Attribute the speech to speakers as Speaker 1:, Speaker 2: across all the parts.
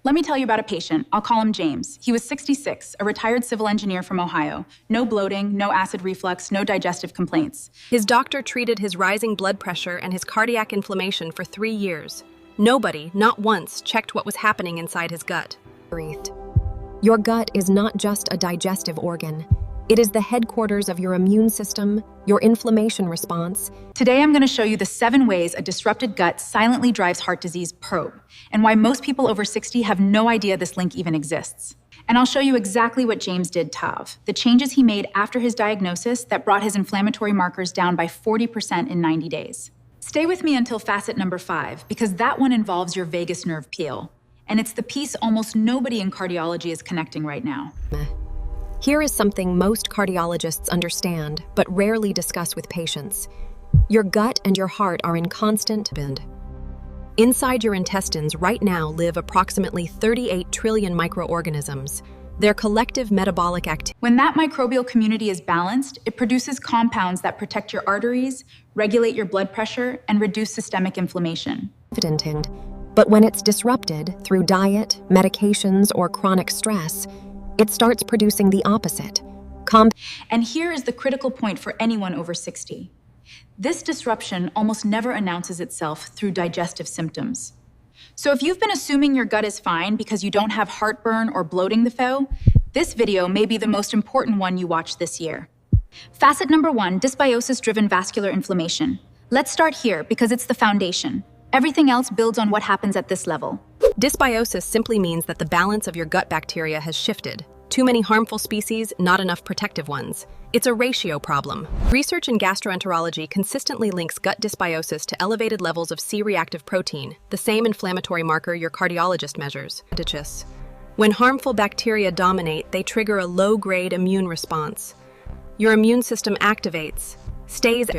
Speaker 1: Let me tell you about a patient. I'll call him James. He was 66, a retired civil engineer from Ohio. No bloating, no acid reflux, no digestive complaints.
Speaker 2: His doctor treated his rising blood pressure and his cardiac inflammation for 3 years. Nobody, not once, checked what was happening inside his gut.
Speaker 3: Your gut is not just a digestive organ. It is the headquarters of your immune system, your inflammation response.
Speaker 1: Today, I'm going to show you the 7 ways a disrupted gut silently drives heart disease probe, and why most people over 60 have no idea this link even exists. And I'll show you exactly what James did, Tav, the changes he made after his diagnosis that brought his inflammatory markers down by 40% in 90 days. Stay with me until facet number 5, because that one involves your vagus nerve peel. And it's the piece almost nobody in cardiology is connecting right now.
Speaker 3: Here is something most cardiologists understand, but rarely discuss with patients. Your gut and your heart are in constant bend. Inside your intestines right now live approximately 38 trillion microorganisms. Their collective metabolic activity.
Speaker 1: When that microbial community is balanced, it produces compounds that protect your arteries, regulate your blood pressure, and reduce systemic inflammation.
Speaker 3: But when it's disrupted through diet, medications, or chronic stress, it starts producing the opposite.
Speaker 1: And here is the critical point for anyone over 60. This disruption almost never announces itself through digestive symptoms. So if you've been assuming your gut is fine because you don't have heartburn or bloating the foe, this video may be the most important one you watch this year. Facet number 1, dysbiosis-driven vascular inflammation. Let's start here because it's the foundation. Everything else builds on what happens at this level.
Speaker 2: Dysbiosis simply means that the balance of your gut bacteria has shifted. Too many harmful species, not enough protective ones. It's a ratio problem. Research in gastroenterology consistently links gut dysbiosis to elevated levels of C-reactive protein, the same inflammatory marker your cardiologist measures. When harmful bacteria dominate, they trigger a low-grade immune response. Your immune system activates, stays.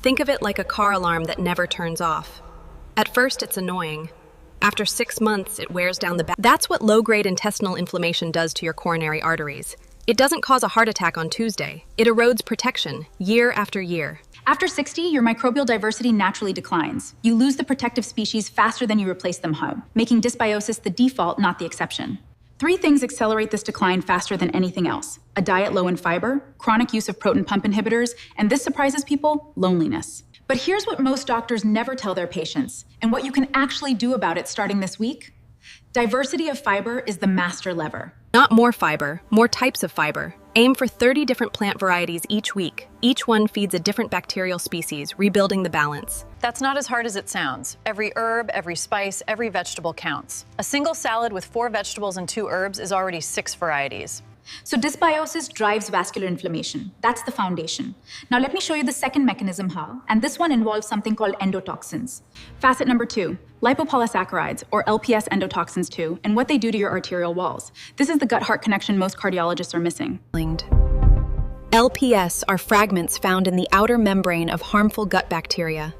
Speaker 2: Think of it like a car alarm that never turns off. At first, it's annoying. After 6 months, it wears down the back. That's what low-grade intestinal inflammation does to your coronary arteries. It doesn't cause a heart attack on Tuesday. It erodes protection, year after year.
Speaker 1: After 60, your microbial diversity naturally declines. You lose the protective species faster than you replace them home, making dysbiosis the default, not the exception. 3 things accelerate this decline faster than anything else: a diet low in fiber, chronic use of proton pump inhibitors, and this surprises people, loneliness. But here's what most doctors never tell their patients, and what you can actually do about it starting this week. Diversity of fiber is the master lever.
Speaker 2: Not more fiber, more types of fiber. Aim for 30 different plant varieties each week. Each one feeds a different bacterial species, rebuilding the balance.
Speaker 4: That's not as hard as it sounds. Every herb, every spice, every vegetable counts. A single salad with 4 vegetables and 2 herbs is already 6 varieties.
Speaker 1: So dysbiosis drives vascular inflammation. That's the foundation. Now let me show you the second mechanism how, and this one involves something called endotoxins. Facet number 2, lipopolysaccharides, or LPS endotoxins 2, and what they do to your arterial walls. This is the gut-heart connection most cardiologists are missing.
Speaker 3: LPS are fragments found in the outer membrane of harmful gut bacteria.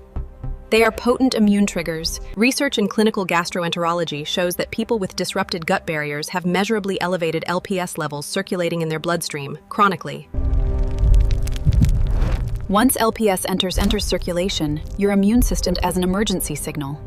Speaker 3: They are potent immune triggers.
Speaker 2: Research in clinical gastroenterology shows that people with disrupted gut barriers have measurably elevated LPS levels circulating in their bloodstream, chronically.
Speaker 5: Once LPS enters circulation, your immune system as an emergency signal.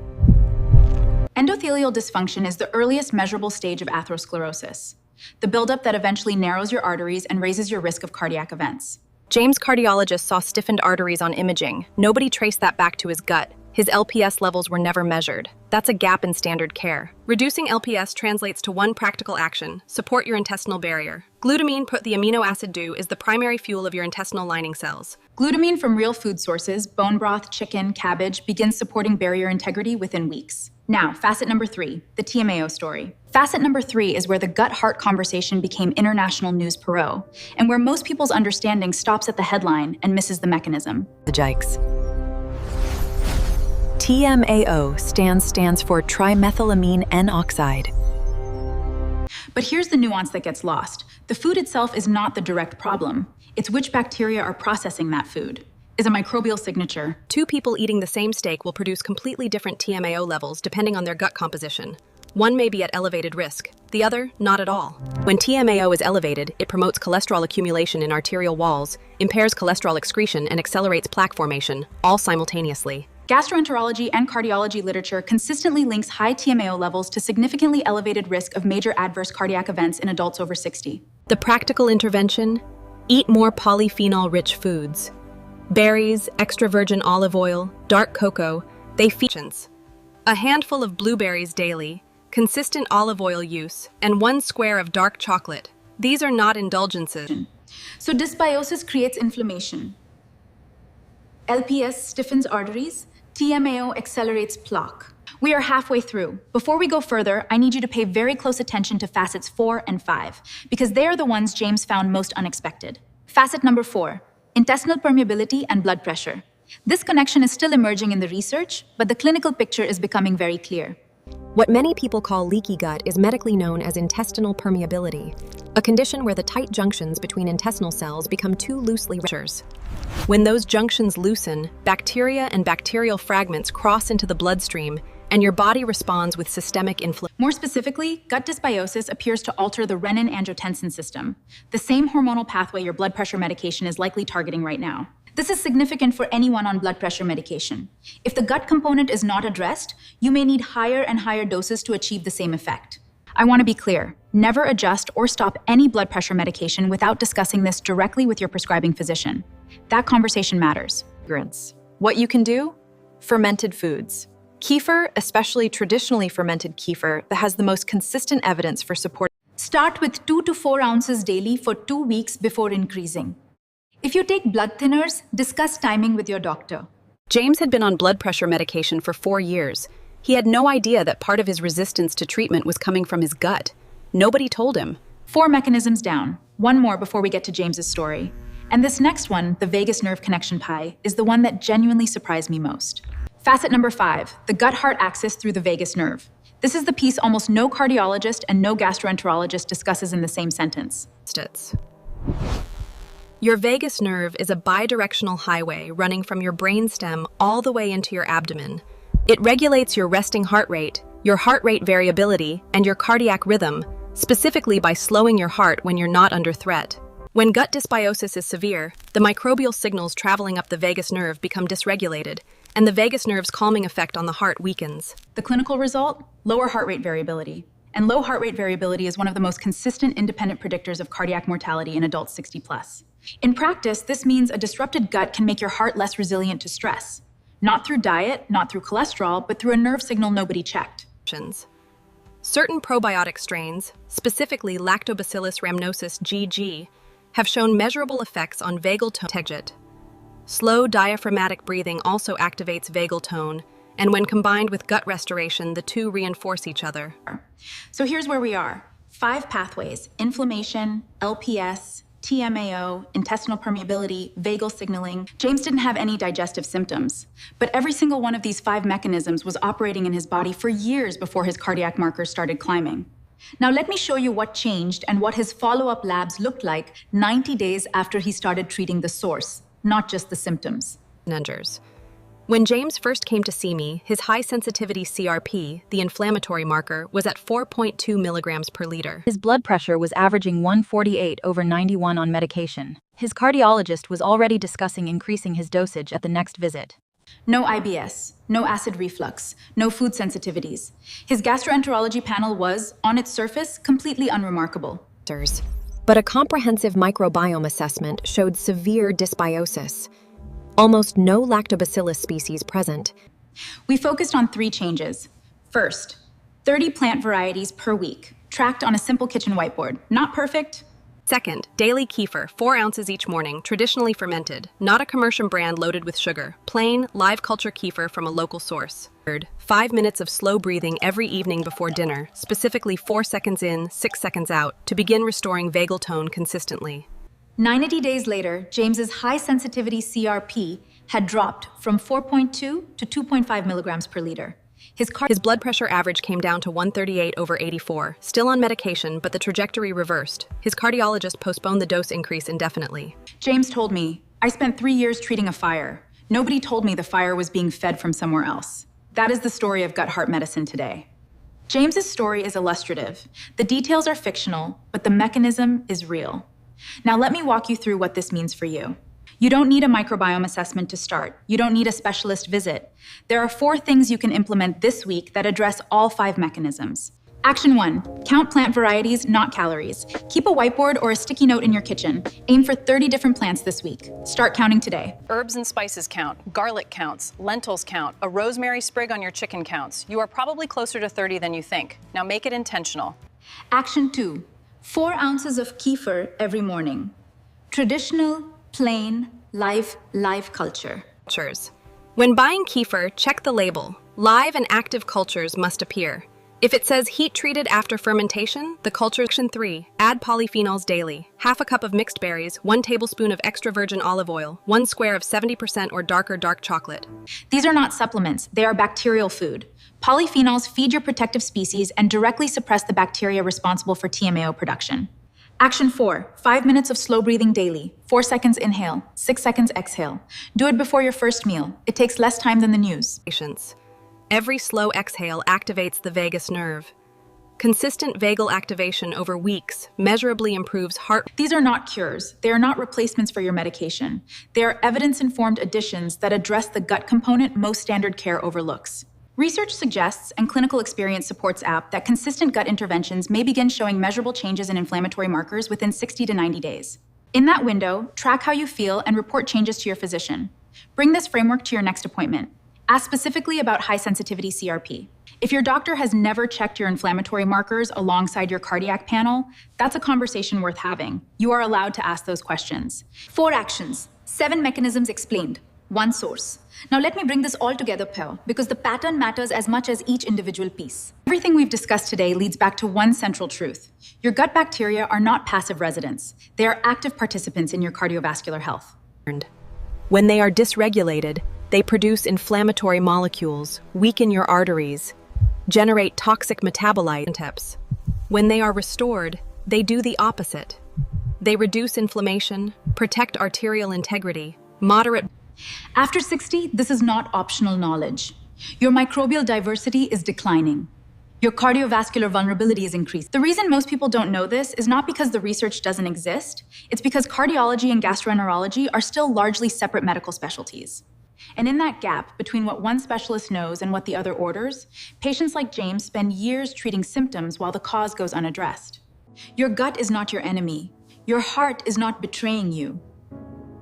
Speaker 1: Endothelial dysfunction is the earliest measurable stage of atherosclerosis, the buildup that eventually narrows your arteries and raises your risk of cardiac events.
Speaker 2: James' cardiologist saw stiffened arteries on imaging. Nobody traced that back to his gut. His LPS levels were never measured. That's a gap in standard care. Reducing LPS translates to one practical action: support your intestinal barrier. Glutamine, the amino acid DO, is the primary fuel of your intestinal lining cells.
Speaker 1: Glutamine from real food sources, bone broth, chicken, cabbage, begins supporting barrier integrity within weeks. Now, facet number 3, the TMAO story. Facet number 3 is where the gut-heart conversation became international news parole, and where most people's understanding stops at the headline and misses the mechanism.
Speaker 5: The Jikes. TMAO stands for trimethylamine N-oxide.
Speaker 1: But here's the nuance that gets lost. The food itself is not the direct problem. It's which bacteria are processing that food. Is a microbial signature.
Speaker 2: 2 people eating the same steak will produce completely different TMAO levels depending on their gut composition. One may be at elevated risk, the other not at all. When TMAO is elevated, it promotes cholesterol accumulation in arterial walls, impairs cholesterol excretion, and accelerates plaque formation, all simultaneously.
Speaker 1: Gastroenterology and cardiology literature consistently links high TMAO levels to significantly elevated risk of major adverse cardiac events in adults over 60.
Speaker 2: The practical intervention? Eat more polyphenol-rich foods. Berries, extra virgin olive oil, dark cocoa, they feature a handful of blueberries daily, consistent olive oil use, and 1 square of dark chocolate. These are not indulgences.
Speaker 1: So dysbiosis creates inflammation. LPS stiffens arteries. TMAO accelerates plaque. We are halfway through. Before we go further, I need you to pay very close attention to facets 4 and 5, because they are the ones James found most unexpected. Facet number 4, intestinal permeability and blood pressure. This connection is still emerging in the research, but the clinical picture is becoming very clear.
Speaker 3: What many people call leaky gut is medically known as intestinal permeability, a condition where the tight junctions between intestinal cells become too loosely ruptured. When those junctions loosen, bacteria and bacterial fragments cross into the bloodstream, and your body responds with systemic inflammation.
Speaker 1: More specifically, gut dysbiosis appears to alter the renin-angiotensin system, the same hormonal pathway your blood pressure medication is likely targeting right now. This is significant for anyone on blood pressure medication. If the gut component is not addressed, you may need higher and higher doses to achieve the same effect. I want to be clear, never adjust or stop any blood pressure medication without discussing this directly with your prescribing physician. That conversation matters.
Speaker 6: What you can do? Fermented foods. Kefir, especially traditionally fermented kefir, that has the most consistent evidence for support.
Speaker 1: Start with 2 to 4 ounces daily for 2 weeks before increasing. If you take blood thinners, discuss timing with your doctor.
Speaker 2: James had been on blood pressure medication for 4 years. He had no idea that part of his resistance to treatment was coming from his gut. Nobody told him.
Speaker 1: 4 mechanisms down. 1 more before we get to James's story. And this next one, the vagus nerve connection pie, is the one that genuinely surprised me most. Facet number 5, the gut-heart axis through the vagus nerve. This is the piece almost no cardiologist and no gastroenterologist discusses in the same sentence.
Speaker 2: Your vagus nerve is a bidirectional highway running from your brainstem all the way into your abdomen. It regulates your resting heart rate, your heart rate variability, and your cardiac rhythm, specifically by slowing your heart when you're not under threat. When gut dysbiosis is severe, the microbial signals traveling up the vagus nerve become dysregulated, and the vagus nerve's calming effect on the heart weakens.
Speaker 1: The clinical result? Lower heart rate variability. And low heart rate variability is one of the most consistent independent predictors of cardiac mortality in adults 60 plus. In practice, this means a disrupted gut can make your heart less resilient to stress. Not through diet, not through cholesterol, but through a nerve signal nobody checked.
Speaker 2: Certain probiotic strains, specifically Lactobacillus rhamnosus GG, have shown measurable effects on vagal tone. Slow diaphragmatic breathing also activates vagal tone, and when combined with gut restoration, the two reinforce each other.
Speaker 1: So here's where we are. 5 pathways: inflammation, LPS, TMAO, intestinal permeability, vagal signaling. James didn't have any digestive symptoms, but every single one of these 5 mechanisms was operating in his body for years before his cardiac markers started climbing. Now let me show you what changed and what his follow-up labs looked like 90 days after he started treating the source, not just the symptoms.
Speaker 2: When James first came to see me, his high-sensitivity CRP, the inflammatory marker, was at 4.2 milligrams per liter.
Speaker 7: His blood pressure was averaging 148/91 on medication. His cardiologist was already discussing increasing his dosage at the next visit.
Speaker 1: No IBS, no acid reflux, no food sensitivities. His gastroenterology panel was, on its surface, completely unremarkable.
Speaker 3: But a comprehensive microbiome assessment showed severe dysbiosis. Almost no lactobacillus species present.
Speaker 1: We focused on 3 changes. First, 30 plant varieties per week, tracked on a simple kitchen whiteboard. Not perfect.
Speaker 2: Second, daily kefir, 4 ounces each morning, traditionally fermented, not a commercial brand loaded with sugar, plain, live culture kefir from a local source. Third, 5 minutes of slow breathing every evening before dinner, specifically 4 seconds in, 6 seconds out, to begin restoring vagal tone consistently.
Speaker 1: 90 days later, James's high-sensitivity CRP had dropped from 4.2 to 2.5 milligrams per liter.
Speaker 2: His blood pressure average came down to 138/84, still on medication, but the trajectory reversed. His cardiologist postponed the dose increase indefinitely.
Speaker 1: James told me, "I spent 3 years treating a fire. Nobody told me the fire was being fed from somewhere else." That is the story of gut-heart medicine today. James's story is illustrative. The details are fictional, but the mechanism is real. Now let me walk you through what this means for you. You don't need a microbiome assessment to start. You don't need a specialist visit. There are 4 things you can implement this week that address all 5 mechanisms. Action 1, count plant varieties, not calories. Keep a whiteboard or a sticky note in your kitchen. Aim for 30 different plants this week. Start counting today.
Speaker 4: Herbs and spices count, garlic counts, lentils count, a rosemary sprig on your chicken counts. You are probably closer to 30 than you think. Now make it intentional.
Speaker 1: Action 2, 4 ounces of kefir every morning. Traditional, plain, live culture.
Speaker 2: When buying kefir, check the label. Live and active cultures must appear. If it says heat-treated after fermentation, the culture. Action 3, add polyphenols daily. Half a cup of mixed berries, 1 tablespoon of extra virgin olive oil, 1 square of 70% or darker dark chocolate.
Speaker 1: These are not supplements, they are bacterial food. Polyphenols feed your protective species and directly suppress the bacteria responsible for TMAO production. Action 4, 5 minutes of slow breathing daily. 4 seconds inhale, 6 seconds exhale. Do it before your first meal. It takes less time than the news.
Speaker 2: Every slow exhale activates the vagus nerve. Consistent vagal activation over weeks measurably improves heart.
Speaker 1: These are not cures. They are not replacements for your medication. They are evidence-informed additions that address the gut component most standard care overlooks. Research suggests, and clinical experience supports app, that consistent gut interventions may begin showing measurable changes in inflammatory markers within 60 to 90 days. In that window, track how you feel and report changes to your physician. Bring this framework to your next appointment. Ask specifically about high-sensitivity CRP. If your doctor has never checked your inflammatory markers alongside your cardiac panel, that's a conversation worth having. You are allowed to ask those questions. 4 actions, 7 mechanisms explained, 1 source. Now let me bring this all together, Pearl, because the pattern matters as much as each individual piece. Everything we've discussed today leads back to one central truth. Your gut bacteria are not passive residents. They are active participants in your cardiovascular health.
Speaker 2: When they are dysregulated, they produce inflammatory molecules, weaken your arteries, generate toxic metabolites. When they are restored, they do the opposite. They reduce inflammation, protect arterial integrity, moderate.
Speaker 1: After 60, this is not optional knowledge. Your microbial diversity is declining. Your cardiovascular vulnerability is increased. The reason most people don't know this is not because the research doesn't exist. It's because cardiology and gastroenterology are still largely separate medical specialties. And in that gap between what one specialist knows and what the other orders, patients like James spend years treating symptoms while the cause goes unaddressed. Your gut is not your enemy. Your heart is not betraying you.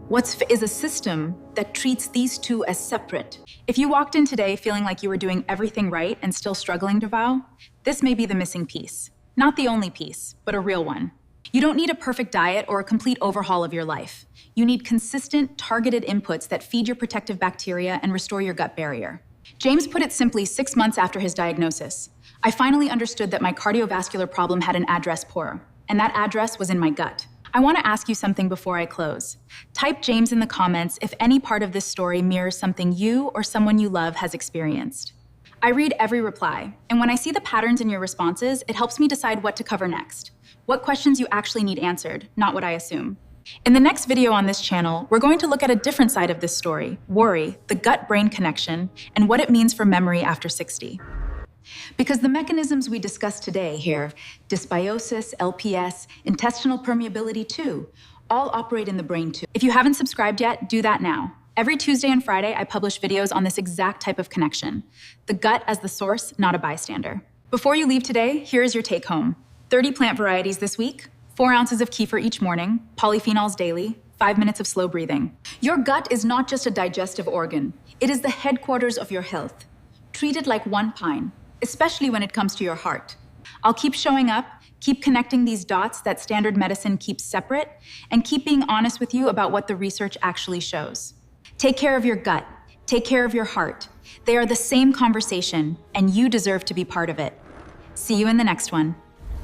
Speaker 1: What is a system that treats these two as separate. If you walked in today feeling like you were doing everything right and still struggling to vow, this may be the missing piece. Not the only piece, but a real one. You don't need a perfect diet or a complete overhaul of your life. You need consistent, targeted inputs that feed your protective bacteria and restore your gut barrier. James put it simply 6 months after his diagnosis. I finally understood that my cardiovascular problem had an address poor, and that address was in my gut. I want to ask you something before I close. Type James in the comments if any part of this story mirrors something you or someone you love has experienced. I read every reply, and when I see the patterns in your responses, it helps me decide what to cover next. What questions you actually need answered, not what I assume. In the next video on this channel, we're going to look at a different side of this story, worry, the gut-brain connection, and what it means for memory after 60. Because the mechanisms we discussed today here, dysbiosis, LPS, intestinal permeability too, all operate in the brain too. If you haven't subscribed yet, do that now. Every Tuesday and Friday, I publish videos on this exact type of connection. The gut as the source, not a bystander. Before you leave today, here is your take home. 30 plant varieties this week, 4 ounces of kefir each morning, polyphenols daily, 5 minutes of slow breathing. Your gut is not just a digestive organ. It is the headquarters of your health. Treat it like one pine, especially when it comes to your heart. I'll keep showing up, keep connecting these dots that standard medicine keeps separate, and keep being honest with you about what the research actually shows. Take care of your gut. Take care of your heart. They are the same conversation, and you deserve to be part of it. See you in the next one.